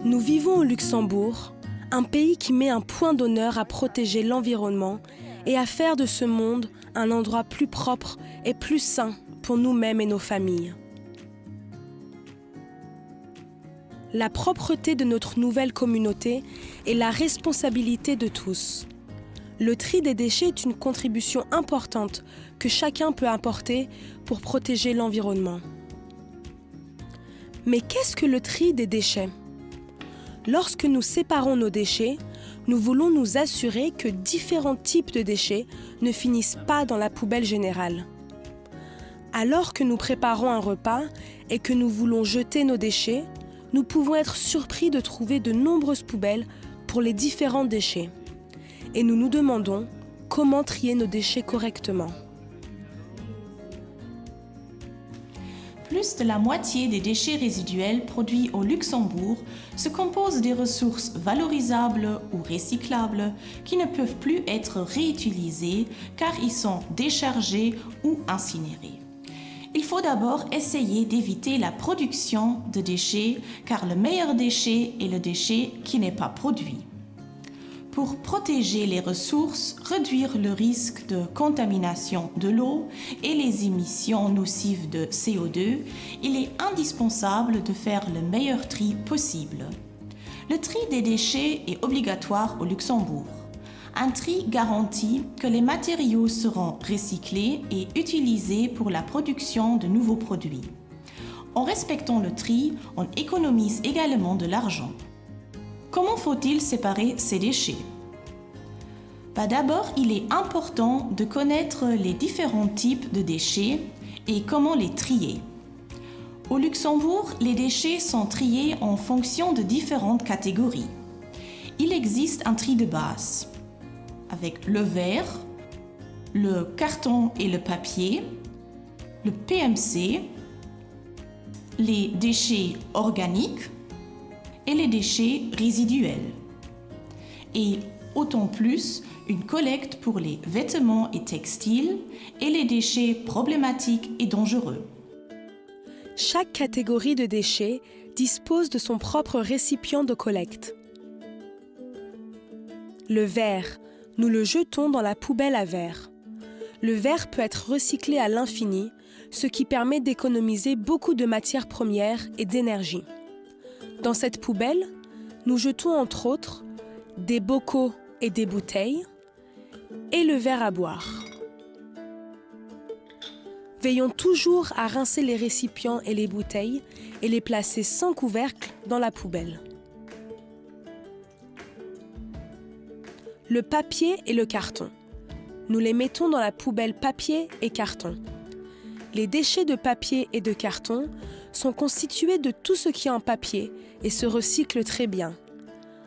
Nous vivons au Luxembourg, un pays qui met un point d'honneur à protéger l'environnement et à faire de ce monde un endroit plus propre et plus sain pour nous-mêmes et nos familles. La propreté de notre nouvelle communauté est la responsabilité de tous. Le tri des déchets est une contribution importante que chacun peut apporter pour protéger l'environnement. Mais qu'est-ce que le tri des déchets ? Lorsque nous séparons nos déchets, nous voulons nous assurer que différents types de déchets ne finissent pas dans la poubelle générale. Alors que nous préparons un repas et que nous voulons jeter nos déchets, nous pouvons être surpris de trouver de nombreuses poubelles pour les différents déchets. Et nous nous demandons comment trier nos déchets correctement. Plus de la moitié des déchets résiduels produits au Luxembourg se composent des ressources valorisables ou recyclables qui ne peuvent plus être réutilisées car ils sont déchargés ou incinérés. Il faut d'abord essayer d'éviter la production de déchets car le meilleur déchet est le déchet qui n'est pas produit. Pour protéger les ressources, réduire le risque de contamination de l'eau et les émissions nocives de CO2, il est indispensable de faire le meilleur tri possible. Le tri des déchets est obligatoire au Luxembourg. Un tri garantit que les matériaux seront recyclés et utilisés pour la production de nouveaux produits. En respectant le tri, on économise également de l'argent. Comment faut-il séparer ces déchets ? D'abord, il est important de connaître les différents types de déchets et comment les trier. Au Luxembourg, les déchets sont triés en fonction de différentes catégories. Il existe un tri de base avec le verre, le carton et le papier, le PMC, les déchets organiques et les déchets résiduels. Et autant plus, une collecte pour les vêtements et textiles et les déchets problématiques et dangereux. Chaque catégorie de déchets dispose de son propre récipient de collecte. Le verre, nous le jetons dans la poubelle à verre. Le verre peut être recyclé à l'infini, ce qui permet d'économiser beaucoup de matières premières et d'énergie. Dans cette poubelle, nous jetons entre autres des bocaux et des bouteilles et le verre à boire. Veillons toujours à rincer les récipients et les bouteilles et les placer sans couvercle dans la poubelle. Le papier et le carton. Nous les mettons dans la poubelle papier et carton. Les déchets de papier et de carton sont constitués de tout ce qui est en papier et se recyclent très bien.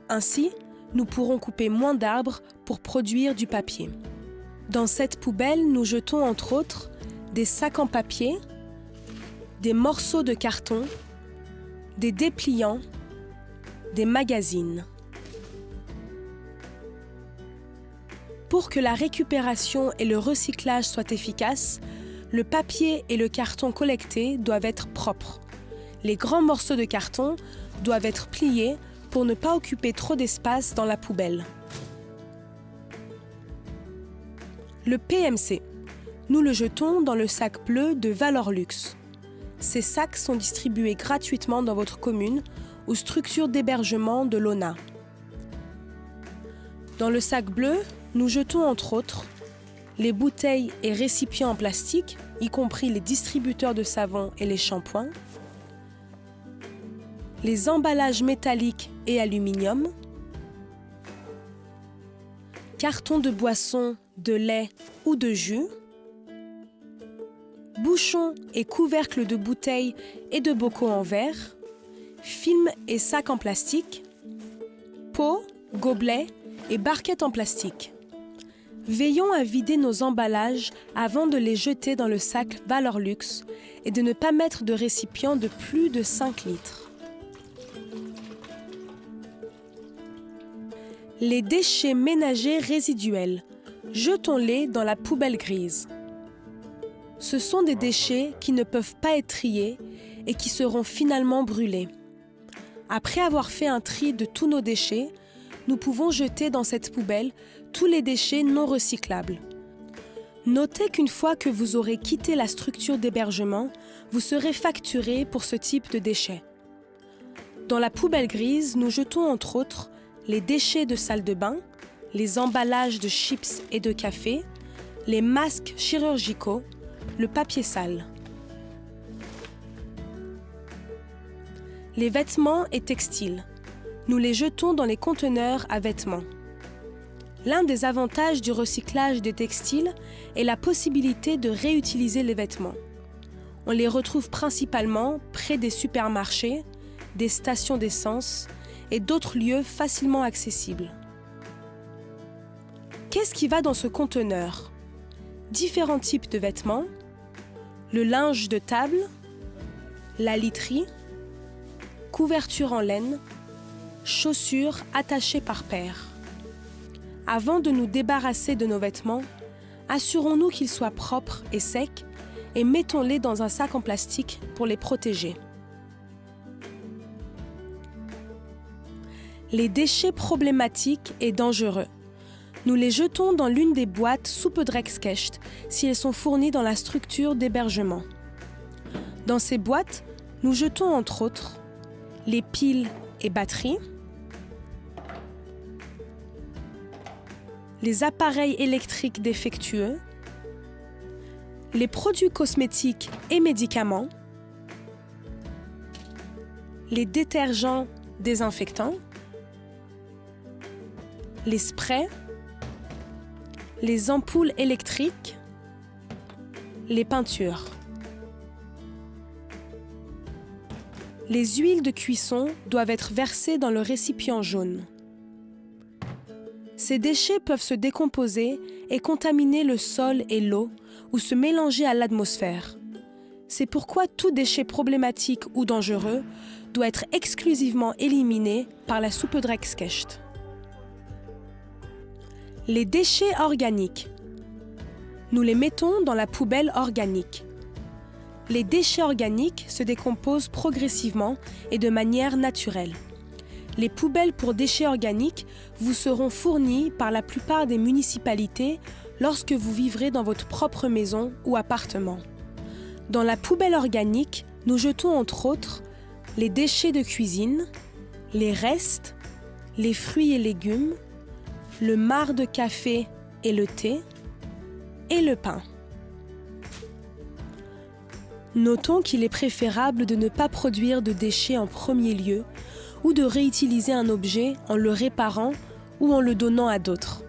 Ainsi, nous pourrons couper moins d'arbres pour produire du papier. Dans cette poubelle, nous jetons entre autres des sacs en papier, des morceaux de carton, des dépliants, des magazines. Pour que la récupération et le recyclage soient efficaces, le papier et le carton collectés doivent être propres. Les grands morceaux de carton doivent être pliés pour ne pas occuper trop d'espace dans la poubelle. Le PMC. Nous le jetons dans le sac bleu de Valorlux. Ces sacs sont distribués gratuitement dans votre commune ou structure d'hébergement de l'ONA. Dans le sac bleu, nous jetons entre autres les bouteilles et récipients en plastique, y compris les distributeurs de savon et les shampoings, les emballages métalliques et aluminium, cartons de boissons, de lait ou de jus, bouchons et couvercles de bouteilles et de bocaux en verre, films et sacs en plastique, pots, gobelets et barquettes en plastique. Veillons à vider nos emballages avant de les jeter dans le sac Valorlux et de ne pas mettre de récipient de plus de 5 litres. Les déchets ménagers résiduels, jetons-les dans la poubelle grise. Ce sont des déchets qui ne peuvent pas être triés et qui seront finalement brûlés. Après avoir fait un tri de tous nos déchets, nous pouvons jeter dans cette poubelle tous les déchets non recyclables. Notez qu'une fois que vous aurez quitté la structure d'hébergement, vous serez facturé pour ce type de déchets. Dans la poubelle grise, nous jetons entre autres les déchets de salle de bain, les emballages de chips et de café, les masques chirurgicaux, le papier sale. Les vêtements et textiles. Nous les jetons dans les conteneurs à vêtements. L'un des avantages du recyclage des textiles est la possibilité de réutiliser les vêtements. On les retrouve principalement près des supermarchés, des stations d'essence et d'autres lieux facilement accessibles. Qu'est-ce qui va dans ce conteneur? Différents types de vêtements, le linge de table, la literie, couverture en laine, chaussures attachées par paires. Avant de nous débarrasser de nos vêtements, assurons-nous qu'ils soient propres et secs et mettons-les dans un sac en plastique pour les protéger. Les déchets problématiques et dangereux. Nous les jetons dans l'une des boîtes Supedreckskist si elles sont fournies dans la structure d'hébergement. Dans ces boîtes, nous jetons entre autres les piles et batteries, les appareils électriques défectueux, les produits cosmétiques et médicaments, les détergents désinfectants, les sprays, les ampoules électriques, les peintures. Les huiles de cuisson doivent être versées dans le récipient jaune. Ces déchets peuvent se décomposer et contaminer le sol et l'eau ou se mélanger à l'atmosphère. C'est pourquoi tout déchet problématique ou dangereux doit être exclusivement éliminé par la Supedreckskist. Les déchets organiques. Nous les mettons dans la poubelle organique. Les déchets organiques se décomposent progressivement et de manière naturelle. Les poubelles pour déchets organiques vous seront fournies par la plupart des municipalités lorsque vous vivrez dans votre propre maison ou appartement. Dans la poubelle organique, nous jetons entre autres les déchets de cuisine, les restes, les fruits et légumes, le marc de café et le thé, et le pain. Notons qu'il est préférable de ne pas produire de déchets en premier lieu ou de réutiliser un objet en le réparant ou en le donnant à d'autres.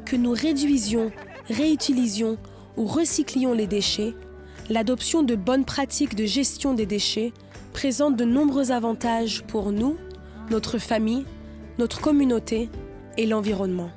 Que nous réduisions, réutilisions ou recyclions les déchets, l'adoption de bonnes pratiques de gestion des déchets présente de nombreux avantages pour nous, notre famille, notre communauté et l'environnement.